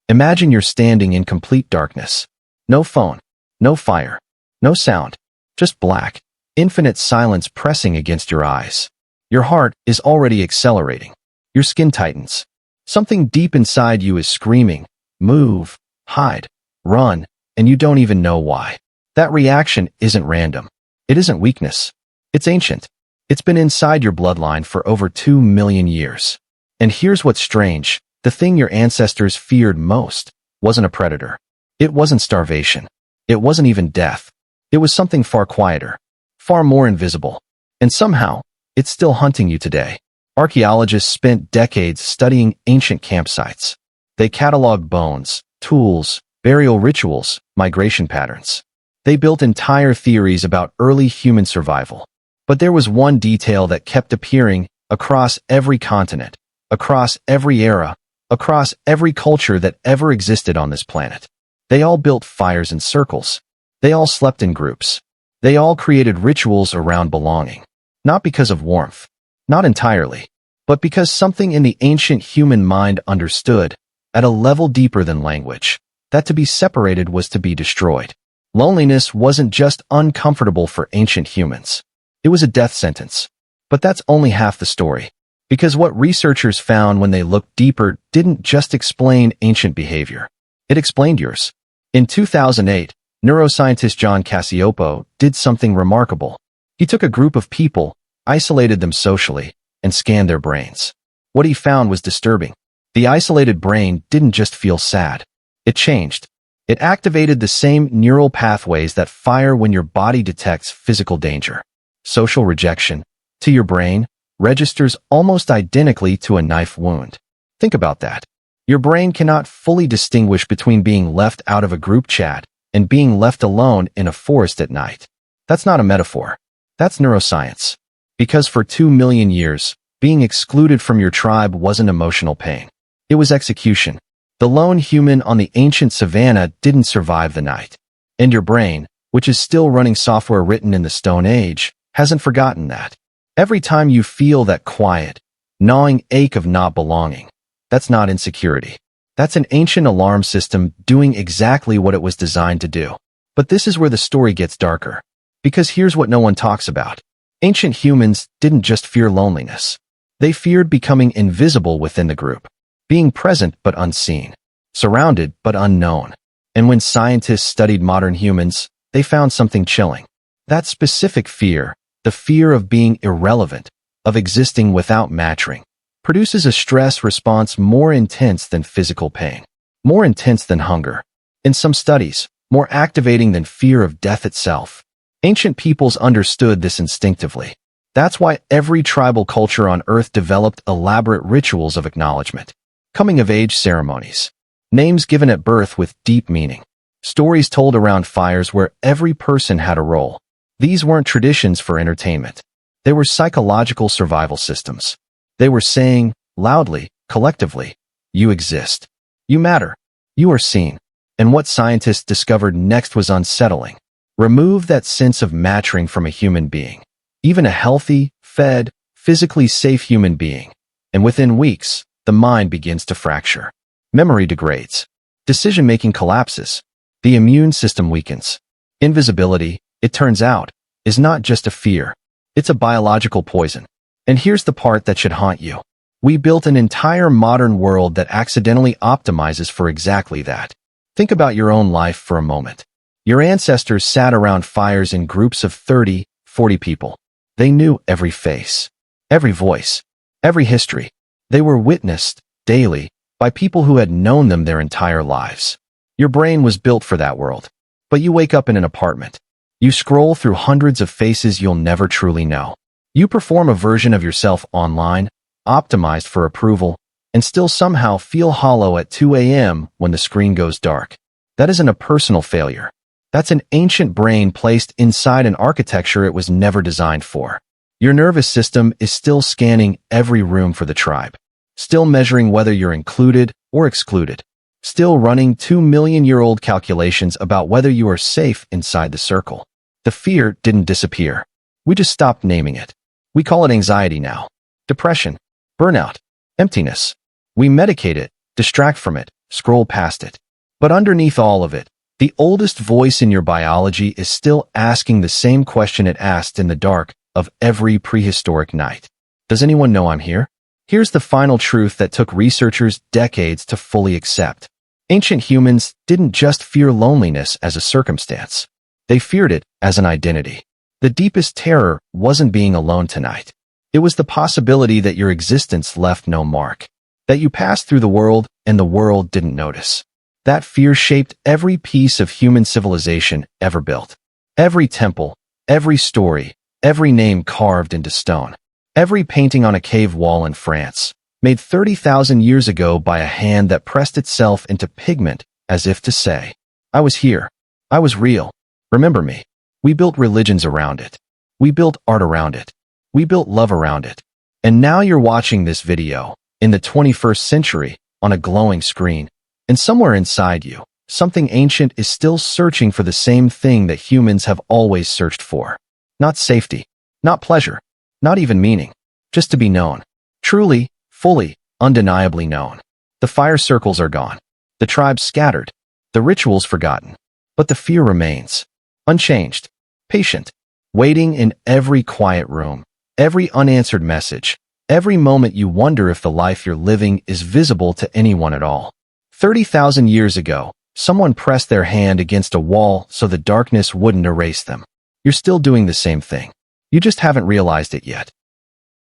Imagine you're standing in complete darkness. No phone, no fire, no sound, just black, infinite silence pressing against your eyes. Your heart is already accelerating. Your skin tightens. Something deep inside you is screaming, move, hide, run, and you don't even know why. That reaction isn't random. It isn't weakness. It's ancient. It's been inside your bloodline for over 2 million years. And here's what's strange. The thing your ancestors feared most wasn't a predator. It wasn't starvation. It wasn't even death. It was something far quieter, far more invisible. And somehow, it's still hunting you today. Archaeologists spent decades studying ancient campsites. They cataloged bones, tools, burial rituals, migration patterns. They built entire theories about early human survival. But there was one detail that kept appearing across every continent, across every era, across every culture that ever existed on this planet. They all built fires in circles. They all slept in groups. They all created rituals around belonging. Not because of warmth. Not entirely. But because something in the ancient human mind understood, at a level deeper than language, that to be separated was to be destroyed. Loneliness wasn't just uncomfortable for ancient humans. It was a death sentence. But that's only half the story. Because what researchers found when they looked deeper didn't just explain ancient behavior. It explained yours. In 2008, neuroscientist John Cacioppo did something remarkable. He took a group of people, isolated them socially, and scanned their brains. What he found was disturbing. The isolated brain didn't just feel sad. It changed. It activated the same neural pathways that fire when your body detects physical danger. Social rejection, to your brain, registers almost identically to a knife wound. Think about that. Your brain cannot fully distinguish between being left out of a group chat and being left alone in a forest at night. That's not a metaphor. That's neuroscience. Because for 2 million years, being excluded from your tribe wasn't emotional pain. It was execution. The lone human on the ancient savanna didn't survive the night. And your brain, which is still running software written in the Stone Age, hasn't forgotten that. Every time you feel that quiet, gnawing ache of not belonging, that's not insecurity. That's an ancient alarm system doing exactly what it was designed to do. But this is where the story gets darker. Because here's what no one talks about. Ancient humans didn't just fear loneliness. They feared becoming invisible within the group. Being present but unseen. Surrounded but unknown. And when scientists studied modern humans, they found something chilling. That specific fear, the fear of being irrelevant, of existing without matching, produces a stress response more intense than physical pain, more intense than hunger. In some studies, more activating than fear of death itself. Ancient peoples understood this instinctively. That's why every tribal culture on Earth developed elaborate rituals of acknowledgement, coming-of-age ceremonies, names given at birth with deep meaning, stories told around fires where every person had a role. These weren't traditions for entertainment. They were psychological survival systems. They were saying, loudly, collectively, you exist. You matter. You are seen. And what scientists discovered next was unsettling. Remove that sense of matching from a human being, even a healthy, fed, physically safe human being, and within weeks, the mind begins to fracture. Memory degrades. Decision-making collapses. The immune system weakens. Invisibility, it turns out, is not just a fear. It's a biological poison. And here's the part that should haunt you. We built an entire modern world that accidentally optimizes for exactly that. Think about your own life for a moment. Your ancestors sat around fires in groups of 30, 40 people. They knew every face, every voice, every history. They were witnessed, daily, by people who had known them their entire lives. Your brain was built for that world. But you wake up in an apartment. You scroll through hundreds of faces you'll never truly know. You perform a version of yourself online, optimized for approval, and still somehow feel hollow at 2 a.m. when the screen goes dark. That isn't a personal failure. That's an ancient brain placed inside an architecture it was never designed for. Your nervous system is still scanning every room for the tribe, still measuring whether you're included or excluded, still running 2 million-year-old calculations about whether you are safe inside the circle. The fear didn't disappear. We just stopped naming it. We call it anxiety now, depression, burnout, emptiness. We medicate it, distract from it, scroll past it. But underneath all of it, the oldest voice in your biology is still asking the same question it asked in the dark of every prehistoric night. Does anyone know I'm here? Here's the final truth that took researchers decades to fully accept. Ancient humans didn't just fear loneliness as a circumstance. They feared it as an identity. The deepest terror wasn't being alone tonight. It was the possibility that your existence left no mark, that you passed through the world and the world didn't notice. That fear shaped every piece of human civilization ever built. Every temple, every story, every name carved into stone, every painting on a cave wall in France, made 30,000 years ago by a hand that pressed itself into pigment as if to say, I was here. I was real. Remember me. We built religions around it. We built art around it. We built love around it. And now you're watching this video, in the 21st century, on a glowing screen. And somewhere inside you, something ancient is still searching for the same thing that humans have always searched for. Not safety, not pleasure, not even meaning, just to be known. Truly, fully, undeniably known. The fire circles are gone. The tribes scattered. The rituals forgotten. But the fear remains. Unchanged. Patient. Waiting in every quiet room. Every unanswered message. Every moment you wonder if the life you're living is visible to anyone at all. 30,000 years ago, someone pressed their hand against a wall so the darkness wouldn't erase them. You're still doing the same thing. You just haven't realized it yet.